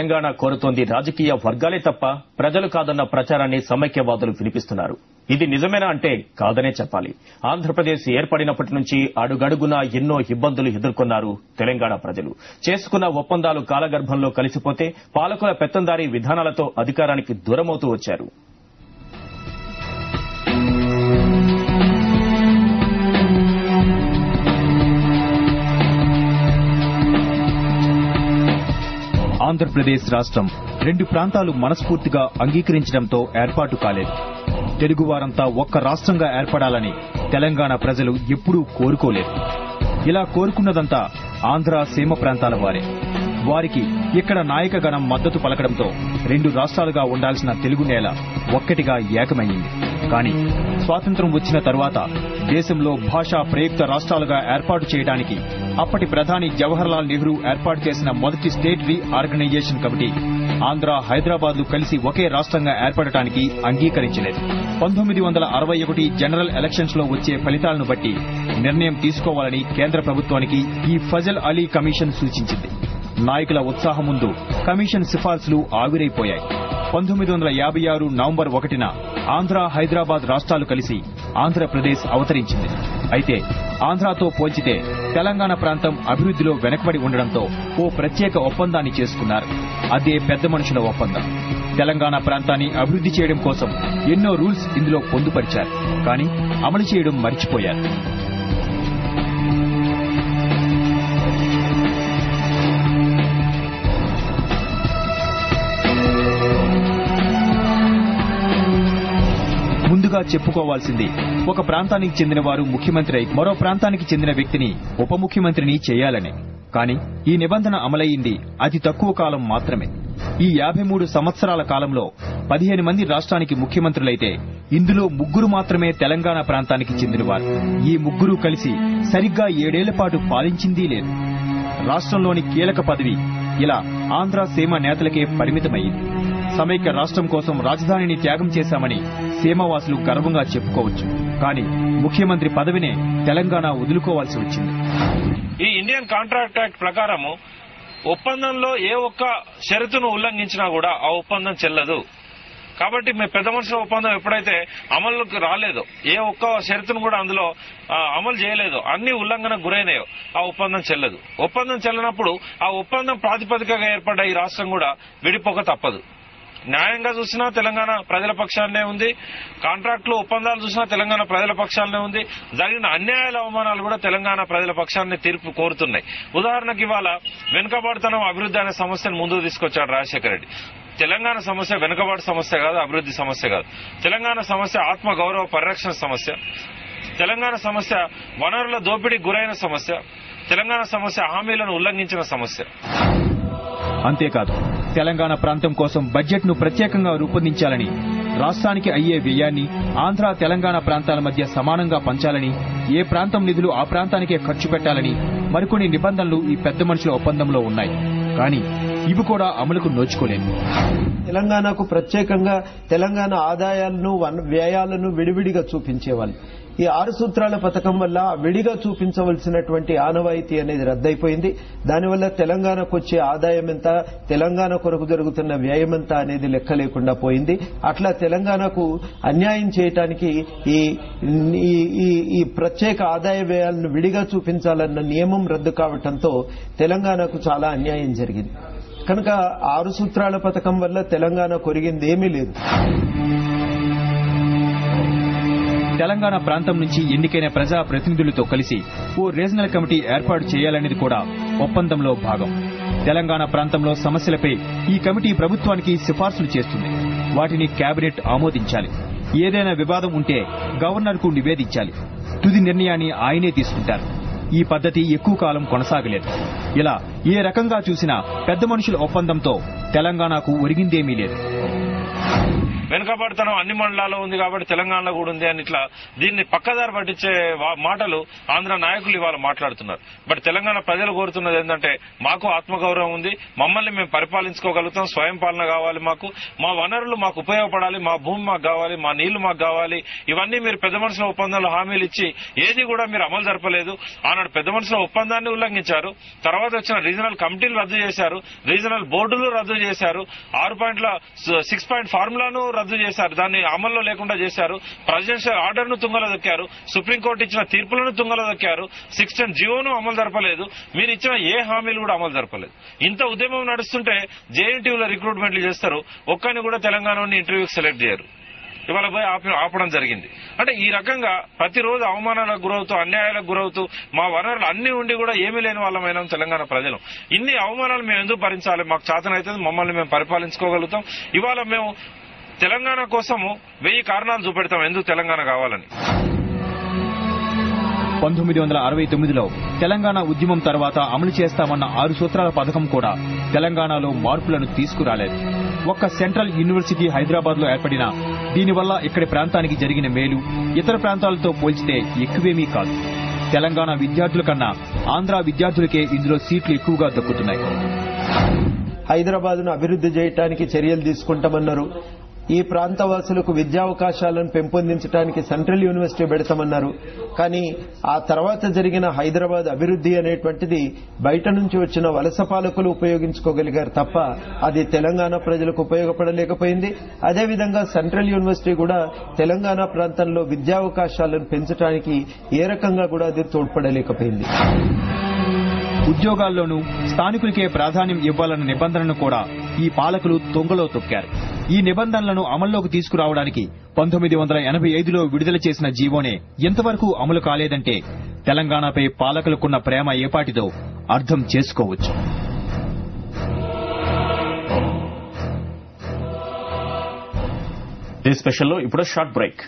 తెలంగాణ కోరుతోంది రాజకీయ వర్గాలే తప్ప ప్రజలు కాదన్న ప్రచారాన్ని సమైక్యవాదులు వినిపిస్తున్నారు. ఇది నిజమేనా అంటే కాదనే చెప్పాలి. ఆంధ్రప్రదేశ్ ఏర్పడినప్పటి నుంచి అడుగడుగునా ఎన్నో ఇబ్బందులు ఎదుర్కొన్నారు తెలంగాణ ప్రజలు. చేసుకున్న ఒప్పందాలు కాలగర్భంలో కలిసిపోతే పాలకుల పెత్తందారీ విధానాలతో అధికారానికి దూరమవుతూ వచ్చారు. ఆంధ్రప్రదేశ్ రాష్ట్రం 2 ప్రాంతాలు మనస్ఫూర్తిగా అంగీకరించడంతో ఏర్పాటు కాలేదు. తెలుగువారంతా ఒక్క రాష్ట్రంగా ఏర్పడాలని తెలంగాణ ప్రజలు ఎప్పుడూ కోరుకోలేదు. ఇలా కోరుకున్నదంతా ఆంధ్ర సీమ ప్రాంతాల వారే. వారికి ఇక్కడ నాయకగణం మద్దతు పలకడంతో 2 రాష్ట్రాలుగా ఉండాల్సిన తెలుగు నేల ఒక్కటిగా ఏకమయ్యింది. కానీ స్వాతంత్ర్యం వచ్చిన తర్వాత దేశంలో భాషా ప్రయుక్త రాష్ట్రాలుగా ఏర్పాటు చేయడానికి అప్పటి ప్రధాని జవహర్లాల్ నెహ్రూ ఏర్పాటు చేసిన మొదటి స్టేట్ రీ ఆర్గనైజేషన్ కమిటీ ఆంధ్ర, హైదరాబాద్లు కలిసి ఒకే రాష్ట్రంగా ఏర్పడటానికి అంగీకరించలేదు. 1961 జనరల్ ఎలక్షన్స్ లో వచ్చే ఫలితాలను బట్టి నిర్ణయం తీసుకోవాలని కేంద్ర ప్రభుత్వానికి ఈ ఫజల్ అలీ కమిషన్ సూచించింది. నాయకుల ఉత్సాహం ముందు కమిషన్ సిఫార్సులు ఆవిరైపోయాయి. 1956 నవంబర్ 1న ఆంధ్ర, హైదరాబాద్ రాష్ట్రాలు కలిసి ఆంధ్రప్రదేశ్ అవతరించింది. అయితే ఆంధ్రాతో పోల్చితే తెలంగాణ ప్రాంతం అభివృద్ధిలో వెనకబడి ఉండడంతో ఓ ప్రత్యేక ఒప్పందాన్ని చేసుకున్నారు. అదే పెద్ద మనుషుల ఒప్పందం. తెలంగాణ ప్రాంతాన్ని అభివృద్ధి చేయడం కోసం ఎన్నో రూల్స్ ఇందులో పొందుపరిచారు. కానీ అమలు చేయడం మర్చిపోయారు. ముందుగా చెప్పుకోవాల్సింది, ఒక ప్రాంతానికి చెందిన వారు ముఖ్యమంత్రి అయి మరో ప్రాంతానికి చెందిన వ్యక్తిని ఉప ముఖ్యమంత్రిని చేయాలని. కానీ ఈ నిబంధన అమలయ్యింది అతి తక్కువ కాలం మాత్రమే. ఈ 53 సంవత్సరాల కాలంలో 15 మంది రాష్ట్రానికి ముఖ్యమంత్రులైతే ఇందులో 3 మాత్రమే తెలంగాణ ప్రాంతానికి చెందినవారు. ఈ 3 కలిసి సరిగ్గా 7 ఏళ్ల పాటు పాలించిందీ లేదు. రాష్ట్రంలోని కీలక పదవి ఇలా ఆంధ్ర సీమ నేతలకే పరిమితమైంది. సమైక్య రాష్ట్రం కోసం రాజధానిని త్యాగం చేశామని సీమవాసులు గర్వంగా చెప్పుకోవచ్చు. కానీ ముఖ్యమంత్రి పదవినే తెలంగాణ వదులుకోవాల్సి వచ్చింది. ఈ ఇండియన్ కాంట్రాక్ట్ యాక్ట్ ప్రకారము ఒప్పందంలో ఏ ఒక్క షరతును ఉల్లంఘించినా కూడా ఆ ఒప్పందం చెల్లదు. కాబట్టి మీ పెద్ద మనుషుల ఒప్పందం ఎప్పుడైతే అమలుకి రాలేదో, ఏ ఒక్క షరతును కూడా అందులో అమలు చేయలేదో, అన్ని ఉల్లంఘనకు గురైనాయో ఆ ఒప్పందం చెల్లదు. ఒప్పందం చెల్లనప్పుడు ఆ ఒప్పందం ప్రాతిపదికగా ఏర్పడ్డ ఈ రాష్ట్రం కూడా విడిపోక తప్పదు. న్యాయంగా చూసినా తెలంగాణ ప్రజల పక్షాన్నే ఉంది, కాంట్రాక్టులు ఒప్పందాలు చూసినా తెలంగాణ ప్రజల పక్షాన్నే ఉంది. జరిగిన అన్యాయాల అవమానాలు కూడా తెలంగాణ ప్రజల పక్షాన్ని తీర్పు కోరుతున్నాయి. ఉదాహరణకు ఇవాళ వెనుకబాటుతనం అభివృద్ధి అనే సమస్యను ముందుకు తీసుకొచ్చాడు రాజశేఖర రెడ్డి. తెలంగాణ సమస్య వెనుకబాటు సమస్య కాదు, అభివృద్ధి సమస్య కాదు. తెలంగాణ సమస్య ఆత్మగౌరవ పరిరక్షణ సమస్య. తెలంగాణ సమస్య వనరుల దోపిడీకి గురైన సమస్య. తెలంగాణ సమస్య హామీలను ఉల్లంఘించిన సమస్య. అంతేకాదు, తెలంగాణ ప్రాంతం కోసం బడ్జెట్ ను ప్రత్యేకంగా రూపొందించాలని, రాష్ట్రానికి అయ్యే వ్యయాన్ని ఆంధ్ర, తెలంగాణ ప్రాంతాల మధ్య సమానంగా పంచాలని, ఏ ప్రాంతం నిధులు ఆ ప్రాంతానికే ఖర్చు పెట్టాలని మరికొన్ని నిబంధనలు ఈ పెద్ద మనుషుల ఒప్పందంలో ఉన్నాయి. కానీ ఇవి కూడా అమలుకు నోచుకోలేదు. తెలంగాణకు ప్రత్యేకంగా తెలంగాణ ఆదాయాలను, వ్యయాలను విడివిడిగా చూపించేవాళ్ళు. ఈ 6 సూత్రాల పథకం వల్ల విడిగా చూపించవలసినటువంటి ఆనవాయితీ అనేది రద్దయిపోయింది. దానివల్ల తెలంగాణకు వచ్చే ఆదాయం ఎంత, తెలంగాణ కొరకు జరుగుతున్న వ్యయం ఎంత అనేది లెక్క లేకుండా పోయింది. అట్లా తెలంగాణకు అన్యాయం చేయటానికి ఈ ప్రత్యేక ఆదాయ వ్యయాలను విడిగా చూపించాలన్న నియమం రద్దు కావడంతో తెలంగాణకు చాలా అన్యాయం జరిగింది. కనుక 6 సూత్రాల పథకం వల్ల తెలంగాణ కొరిగింది ఏమీ లేదు. తెలంగాణ ప్రాంతం నుంచి ఎన్నికైన ప్రజా ప్రతినిధులతో కలిసి ఓ రీజనల్ కమిటీ ఏర్పాటు చేయాలనేది కూడా ఒప్పందంలో భాగం. తెలంగాణ ప్రాంతంలో సమస్యలపై ఈ కమిటీ ప్రభుత్వానికి సిఫార్సులు చేస్తుంది. వాటిని కేబినెట్ ఆమోదించాలి. ఏదైనా వివాదం ఉంటే గవర్నర్ కు నివేదించాలి. తుది నిర్ణయాన్ని ఆయనే తీసుకుంటారు. ఈ పద్ధతి ఎక్కువ కాలం కొనసాగలేదు. ఇలా ఏ రకంగా చూసినా పెద్ద మనుషుల ఒప్పందంతో తెలంగాణకు ఒరిగిందేమీ లేదు. వెనుకబడతనం అన్ని మండలాల్లో ఉంది కాబట్టి తెలంగాణలో కూడా ఉంది అని ఇట్లా దీన్ని పక్కదారి పట్టించే మాటలు ఆంధ్ర నాయకులు ఇవాళ మాట్లాడుతున్నారు. బట్ తెలంగాణ ప్రజలు కోరుతున్నది ఏంటంటే మాకు ఆత్మగౌరవం ఉంది, మమ్మల్ని మేము పరిపాలించుకోగలుగుతాం, స్వయం పాలన కావాలి, మాకు మా వనరులు మాకు ఉపయోగపడాలి, మా భూమి మాకు కావాలి, మా నీళ్లు మాకు కావాలి. ఇవన్నీ మీరు పెద్ద మనుషుల ఒప్పందంలో హామీలు ఇచ్చి ఏది కూడా మీరు అమలు జరపలేదు. ఆనాడు పెద్ద మనుషుల ఒప్పందాన్ని ఉల్లంఘించారు. తర్వాత వచ్చిన రీజనల్ కమిటీలు రద్దు చేశారు, రీజనల్ బోర్డులు రద్దు చేశారు, 6 పాయింట్ ఫార్ములాను రద్దు చేశారు, దాన్ని అమల్లో లేకుండా చేశారు, ప్రెసిడెన్షియల్ ఆర్డర్ ను తుంగలో దొక్కారు, సుప్రీంకోర్టు ఇచ్చిన తీర్పులను తుంగలో దొక్కారు, 610 జియోను అమలు జరపలేదు, మీరు ఇచ్చిన ఏ హామీలు కూడా అమలు జరపలేదు. ఇంత ఉద్యమం నడుస్తుంటే జేఎన్టీయూలో రిక్రూట్మెంట్లు చేస్తారు, ఒక్కరిని కూడా తెలంగాణని ఇంటర్వ్యూకి సెలెక్ట్ చేయరు. ఇవాళ పోయి ఆపడం జరిగింది. అంటే ఈ రకంగా ప్రతిరోజు అవమానాలకు గురవుతూ, అన్యాయాలకు గురవుతూ, మా వనరులు అన్ని ఉండి కూడా ఏమీ లేని వాళ్ళమైనా తెలంగాణ ప్రజలు. ఇన్ని అవమానాలు మేము ఎందుకు భరించాలి? మాకు చేతనైతే మమ్మల్ని మేము పరిపాలించుకోగలుగుతాం. ఇవాళ మేము తెలంగాణ కోసము 1000 కారణాలు చూపెడతాం ఎందుకు తెలంగాణ కావాలని. 1969లో తెలంగాణ ఉద్యమం తర్వాత అమలు చేస్తామన్న 6 సూత్రాల పథకం కూడా తెలంగాణలో మార్పులను తీసుకురాలేదు. ఒక్క సెంట్రల్ యూనివర్సిటీ హైదరాబాద్ లో ఏర్పడిన దీనివల్ల ఇక్కడి ప్రాంతానికి జరిగిన మేలు ఇతర ప్రాంతాలతో పోల్చితే ఎక్కువేమీ కాదు. తెలంగాణ విద్యార్థుల కన్నా ఆంధ్ర విద్యార్థులకే ఇందులో సీట్లు ఎక్కువగా దక్కుతున్నాయి. హైదరాబాద్ ను అభివృద్ధి చేయడానికి చర్యలు తీసుకుంటామన్నారు. ఈ ప్రాంత వాసులకు విద్యావకాశాలను పెంపొందించడానికి సెంట్రల్ యూనివర్సిటీ పెడతామన్నారు. కానీ ఆ తర్వాత జరిగిన హైదరాబాద్ అభివృద్ధి అనేటువంటిది బయట నుంచి వచ్చిన వలస పాలకులు ఉపయోగించుకోగలిగారు తప్ప అది తెలంగాణ ప్రజలకు ఉపయోగపడలేకపోయింది. అదేవిధంగా సెంట్రల్ యూనివర్సిటీ కూడా తెలంగాణ ప్రాంతంలో విద్యావకాశాలను పెంచడానికి ఏ రకంగా కూడా అది తోడ్పడలేకపోయింది. ఉద్యోగాల్లోనూ స్థానికులకే ప్రాధాన్యం ఇవ్వాలన్న నిబంధనను కూడా ఈ పాలకులు తొంగలో తొక్కారు. ఈ నిబంధనలను అమల్లోకి తీసుకురావడానికి 1985లో విడుదల చేసిన జీవోనే ఎంతవరకు అమలు కాలేదంటే తెలంగాణపై పాలకులకున్న ప్రేమ ఏపాటిదో అర్థం చేసుకోవచ్చు. ఈ స్పెషల్లో ఇప్పుడు షార్ట్ బ్రేక్.